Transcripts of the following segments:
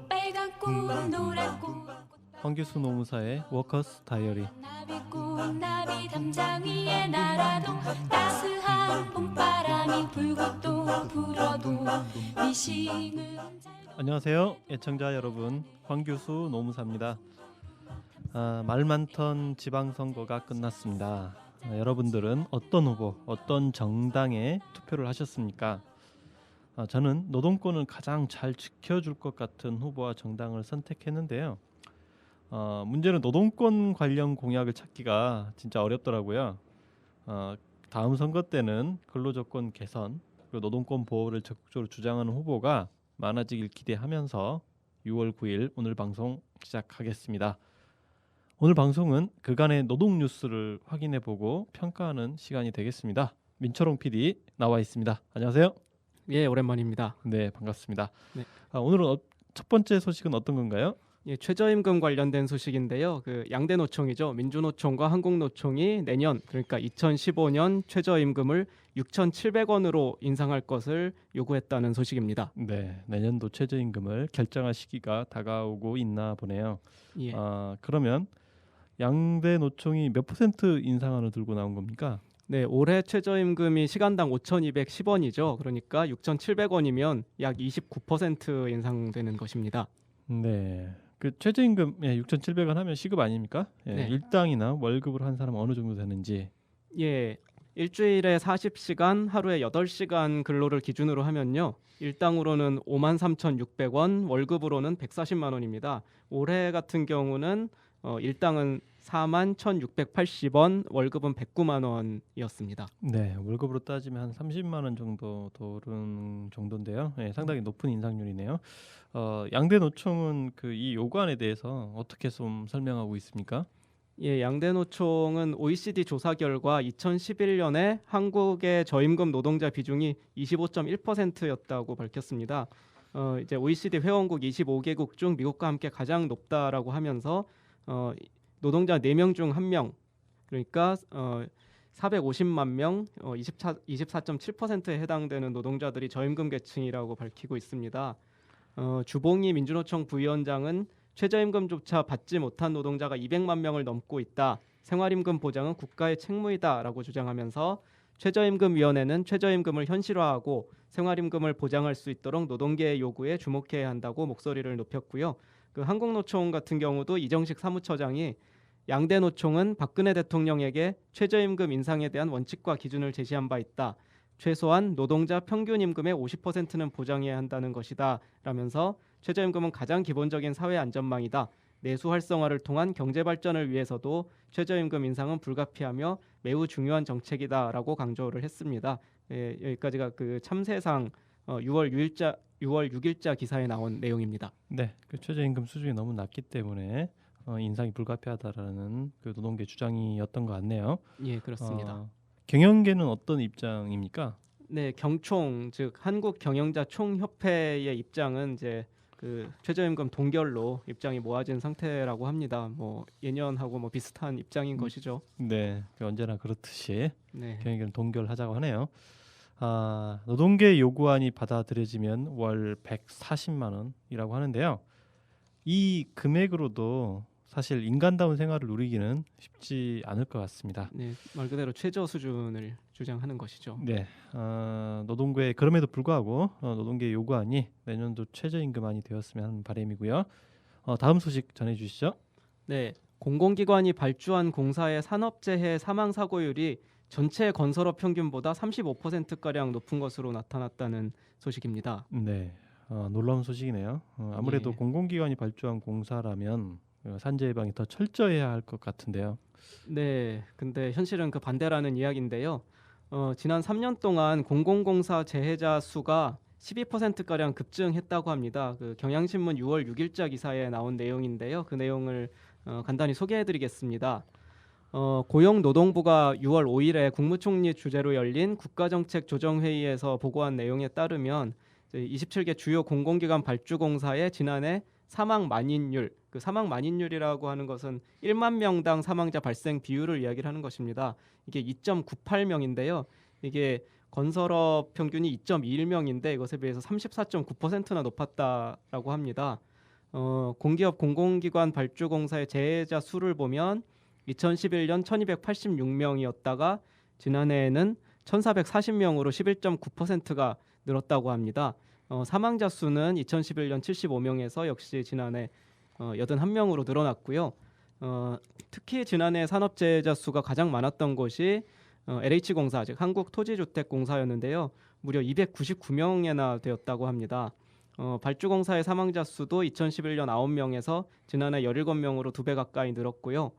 빨갛고 노랗고 황규수 노무사의 워커스 다이어리. 나비 담장 위에 날아도 따스한 봄바람이 불고 또 불어도 미싱은 안녕하세요, 애청자 여러분. 황규수 노무사입니다. 말 많던 지방선거가 끝났습니다. 여러분들은 어떤 후보, 어떤 정당에 투표를 하셨습니까? 저는 노동권을 가장 잘 지켜줄 것 같은 후보와 정당을 선택했는데요. 문제는 노동권 관련 공약을 찾기가 진짜 어렵더라고요. 다음 선거 때는 근로조건 개선 그리고 노동권 보호를 적극적으로 주장하는 후보가 많아지길 기대하면서 6월 9일 오늘 방송 시작하겠습니다. 오늘 방송은 그간의 노동 뉴스를 확인해보고 평가하는 시간이 되겠습니다. 민철홍 PD 나와 있습니다. 안녕하세요. 예, 오랜만입니다. 네, 반갑습니다. 네. 오늘은 첫 번째 소식은 어떤 건가요? 예, 최저임금 관련된 소식인데요. 그 양대 노총이죠. 민주노총과 한국노총이 내년 그러니까 2015년 최저임금을 6,700원으로 인상할 것을 요구했다는 소식입니다. 네, 내년도 최저임금을 결정할 시기가 다가오고 있나 보네요. 예. 그러면 양대 노총이 몇 퍼센트 인상안을 들고 나온 겁니까? 네, 올해 최저임금이 시간당 5,210원이죠. 그러니까 6,700원이면 약 29% 인상되는 것입니다. 네, 그 최저임금 6,700원 하면 시급 아닙니까? 네. 일당이나 월급으로 한 사람은 어느 정도 되는지. 예. 일주일에 40시간, 하루에 8시간 근로를 기준으로 하면요. 일당으로는 53,600원, 월급으로는 140만 원입니다. 올해 같은 경우는 일당은 41,680원, 월급은 109만 원이었습니다. 네, 월급으로 따지면 한 30만 원 정도 도는 정도인데요. 상당히 높은 인상률이네요. 양대 노총은 이 요구안에 대해서 어떻게 좀 설명하고 있습니까? 예, 양대 노총은 OECD 조사 결과 2011년에 한국의 저임금 노동자 비중이 25.1%였다고 밝혔습니다. 이제 OECD 회원국 25개국 중 미국과 함께 가장 높다라고 하면서 노동자 4명 중 1명, 그러니까 450만 명, 24.7%에 해당되는 노동자들이 저임금 계층이라고 밝히고 있습니다. 주봉희 민주노총 부위원장은 최저임금조차 받지 못한 노동자가 200만 명을 넘고 있다. 생활임금 보장은 국가의 책무이다라고 주장하면서 최저임금위원회는 최저임금을 현실화하고 생활임금을 보장할 수 있도록 노동계의 요구에 주목해야 한다고 목소리를 높였고요. 그 한국노총 같은 경우도 이정식 사무처장이 양대 노총은 박근혜 대통령에게 최저임금 인상에 대한 원칙과 기준을 제시한 바 있다. 최소한 노동자 평균 임금의 50%는 보장해야 한다는 것이다. 라면서 최저임금은 가장 기본적인 사회 안전망이다. 내수 활성화를 통한 경제 발전을 위해서도 최저임금 인상은 불가피하며 매우 중요한 정책이다. 라고 강조를 했습니다. 예, 여기까지가 그 참세상 6월 6일자 기사에 나온 내용입니다. 네, 그 최저임금 수준이 너무 낮기 때문에 인상이 불가피하다라는 그 노동계 주장이었던 것 같네요. 예, 그렇습니다. 경영계는 어떤 입장입니까? 네, 경총 즉 한국 경영자 총협회의 입장은 이제 그 최저임금 동결로 입장이 모아진 상태라고 합니다. 뭐 예년하고 뭐 비슷한 입장인 것이죠. 네, 언제나 그렇듯이 네. 경영계는 동결하자고 하네요. 노동계 요구안이 받아들여지면 월 140만 원이라고 하는데요. 이 금액으로도 사실 인간다운 생활을 누리기는 쉽지 않을 것 같습니다. 네, 말 그대로 최저 수준을 주장하는 것이죠. 네, 노동계 그럼에도 불구하고 노동계 요구안이 내년도 최저임금안이 되었으면 하는 바람이고요. 다음 소식 전해주시죠. 네, 공공기관이 발주한 공사의 산업재해 사망 사고율이 전체 건설업 평균보다 35%가량 높은 것으로 나타났다는 소식입니다. 네, 놀라운 소식이네요. 아무래도 예. 공공기관이 발주한 공사라면 산재 예방이 더 철저해야 할 것 같은데요. 네, 근데 현실은 그 반대라는 이야기인데요. 지난 3년 동안 공공공사 재해자 수가 12%가량 급증했다고 합니다. 그 경향신문 6월 6일자 기사에 나온 내용인데요. 그 내용을 간단히 소개해드리겠습니다. 고용노동부가 6월 5일에 국무총리 주재로 열린 국가정책조정회의에서 보고한 내용에 따르면 27개 주요 공공기관 발주공사의 지난해 사망 만인율, 그 사망 만인율이라고 하는 것은 1만 명당 사망자 발생 비율을 이야기를 하는 것입니다. 이게 2.98명인데요. 이게 건설업 평균이 2.21명인데 이것에 비해서 34.9%나 높았다라고 합니다. 공기업 공공기관 발주공사의 재해자 수를 보면 2011년 1286명이었다가 지난해에는 1440명으로 11.9%가 늘었다고 합니다. 사망자 수는 2011년 75명에서 역시 지난해 81명으로 늘어났고요. 특히 지난해 산업재해자 수가 가장 많았던 곳이 LH공사, 즉 한국토지주택공사였는데요. 무려 299명이나 되었다고 합니다. 발주공사의 사망자 수도 2011년 9명에서 지난해 17명으로 2배 가까이 늘었고요.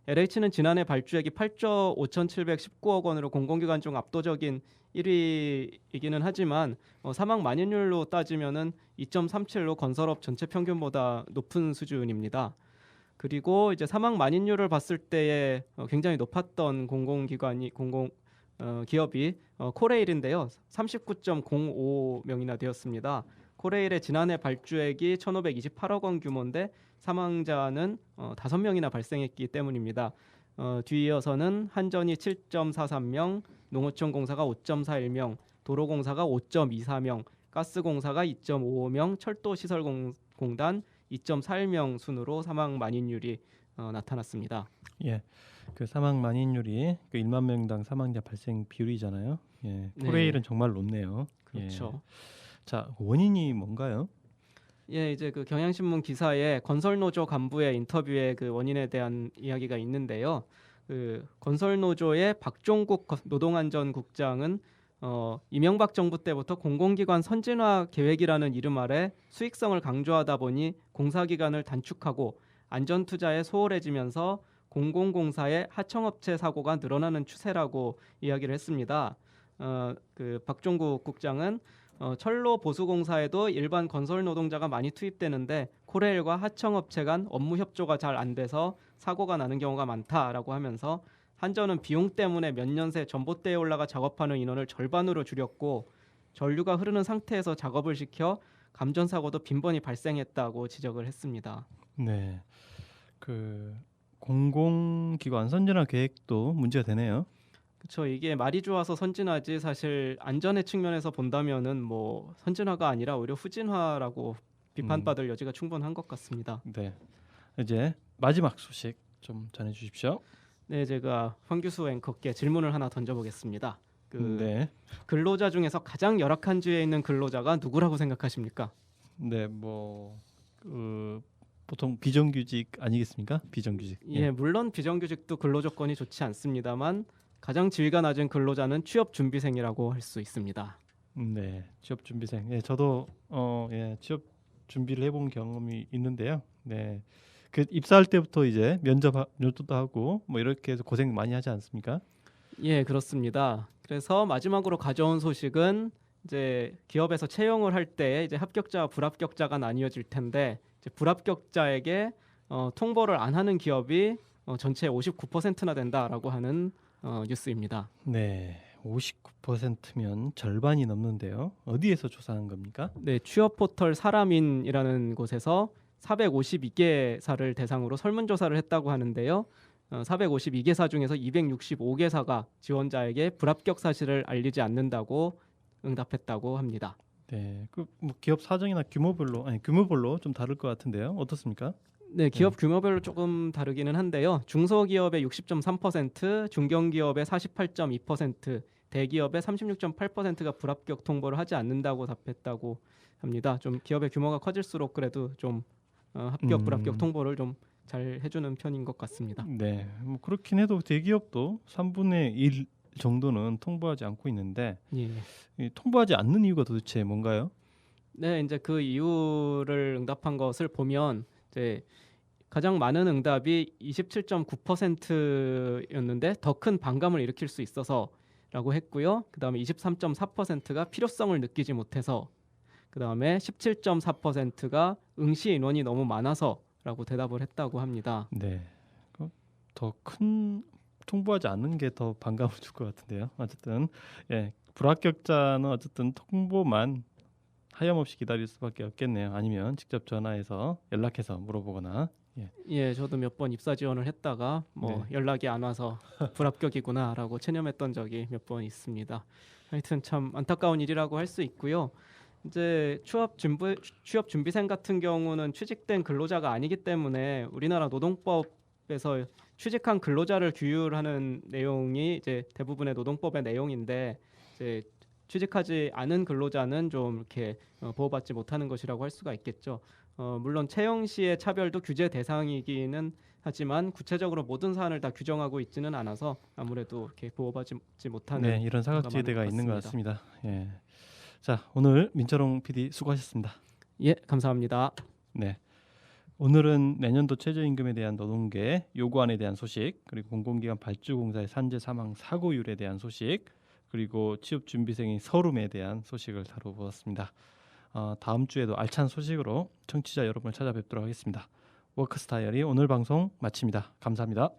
LH는 지난해 발주액이 8조 5,719억 원으로 공공기관 중 압도적인 1위이기는 하지만 사망 만인율로 따지면은 2.37로 건설업 전체 평균보다 높은 수준입니다. 그리고 이제 사망 만인율을 봤을 때에 굉장히 높았던 기업이 코레일인데요. 39.05명이나 되었습니다. 코레일의 지난해 발주액이 1,528억 원 규모인데 사망자는 5명이나 발생했기 때문입니다. 뒤이어서는 한전이 7.43명, 농어촌공사가 5.41명, 도로공사가 5.24명, 가스공사가 2.55명, 철도시설공단 2.41명 순으로 사망 만인율이 나타났습니다. 예, 그 사망 만인율이 그 1만 명당 사망자 발생 비율이잖아요. 예, 코레일은 네. 정말 높네요. 그렇죠. 예. 자, 원인이 뭔가요? 예, 이제 그 경향신문 기사에 건설노조 간부의 인터뷰에 그 원인에 대한 이야기가 있는데요. 그 건설노조의 박종국 노동안전국장은 이명박 정부 때부터 공공기관 선진화 계획이라는 이름 아래 수익성을 강조하다 보니 공사기간을 단축하고 안전투자에 소홀해지면서 공공공사의 하청업체 사고가 늘어나는 추세라고 이야기를 했습니다. 그 박종국 국장은 철로 보수공사에도 일반 건설 노동자가 많이 투입되는데 코레일과 하청업체 간 업무 협조가 잘 안 돼서 사고가 나는 경우가 많다라고 하면서 한전은 비용 때문에 몇 년 새 전봇대에 올라가 작업하는 인원을 절반으로 줄였고 전류가 흐르는 상태에서 작업을 시켜 감전 사고도 빈번히 발생했다고 지적을 했습니다. 네, 그 공공기관 선진화 계획도 문제가 되네요. 그렇죠. 이게 말이 좋아서 선진화지 사실 안전의 측면에서 본다면은 뭐 선진화가 아니라 오히려 후진화라고 비판받을 여지가 충분한 것 같습니다. 네, 이제 마지막 소식 좀 전해주십시오. 네, 제가 황규수 앵커께 질문을 하나 던져보겠습니다. 네, 근로자 중에서 가장 열악한 지위에 있는 근로자가 누구라고 생각하십니까? 네, 보통 비정규직 아니겠습니까? 비정규직. 예, 물론 비정규직도 근로 조건이 좋지 않습니다만 가장 지위가 낮은 근로자는 취업 준비생이라고 할 수 있습니다. 네, 취업 준비생. 예, 저도 취업 준비를 해본 경험이 있는데요. 네, 그 입사할 때부터 이제 면접도 하고 뭐 이렇게 해서 고생 많이 하지 않습니까? 예, 그렇습니다. 그래서 마지막으로 가져온 소식은 이제 기업에서 채용을 할 때 이제 합격자와 불합격자가 나뉘어질 텐데 이제 불합격자에게 통보를 안 하는 기업이 전체 59%나 된다라고 하는 뉴스입니다. 네, 59%면 절반이 넘는데요. 어디에서 조사한 겁니까? 네, 취업 포털 사람인이라는 곳에서 452개사를 대상으로 설문조사를 했다고 하는데요. 452개사 중에서 265개사가 지원자에게 불합격 사실을 알리지 않는다고 응답했다고 합니다. 네, 그뭐 기업 사정이나 규모별로 좀 다를 것 같은데요. 어떻습니까? 네, 기업 규모별로 조금 다르기는 한데요. 중소기업의 60.3%, 중견기업의 48.2%, 대기업의 36.8%가 불합격 통보를 하지 않는다고 답했다고 합니다. 좀 기업의 규모가 커질수록 그래도 좀 합격 불합격 통보를 좀 잘 해주는 편인 것 같습니다. 네, 뭐 그렇긴 해도 대기업도 3분의 1 정도는 통보하지 않고 있는데 예. 이 통보하지 않는 이유가 도대체 뭔가요? 네, 이제 그 이유를 응답한 것을 보면 이제 가장 많은 응답이 27.9%였는데 더 큰 반감을 일으킬 수 있어서라고 했고요. 그다음에 23.4%가 필요성을 느끼지 못해서, 그다음에 17.4%가 응시 인원이 너무 많아서라고 대답을 했다고 합니다. 네, 더 큰 통보하지 않는 게 더 반감을 줄 것 같은데요. 어쨌든 불합격자는 어쨌든 통보만 하염없이 기다릴 수밖에 없겠네요. 아니면 직접 전화해서 연락해서 물어보거나. 예, 저도 몇 번 입사 지원을 했다가 네. 연락이 안 와서 불합격이구나라고 체념했던 적이 몇 번 있습니다. 하여튼 참 안타까운 일이라고 할 수 있고요. 이제 취업 준비생 같은 경우는 취직된 근로자가 아니기 때문에 우리나라 노동법에서 취직한 근로자를 규율하는 내용이 이제 대부분의 노동법의 내용인데 이제 취직하지 않은 근로자는 좀 이렇게 보호받지 못하는 것이라고 할 수가 있겠죠. 물론 채용 시의 차별도 규제 대상이기는 하지만 구체적으로 모든 사안을 다 규정하고 있지는 않아서 아무래도 이렇게 보호받지 못하는 네, 이런 경우가 사각지대가 많은 있는 것 같습니다. 같습니다. 예. 자, 오늘 민철홍 PD 수고하셨습니다. 예, 감사합니다. 네. 오늘은 내년도 최저임금에 대한 노동계 요구안에 대한 소식, 그리고 공공기관 발주공사의 산재 사망 사고율에 대한 소식, 그리고 취업준비생의 서름에 대한 소식을 다뤄보았습니다. 다음 주에도 알찬 소식으로 청취자 여러분을 찾아뵙도록 하겠습니다. 워크스 다이어리 오늘 방송 마칩니다. 감사합니다.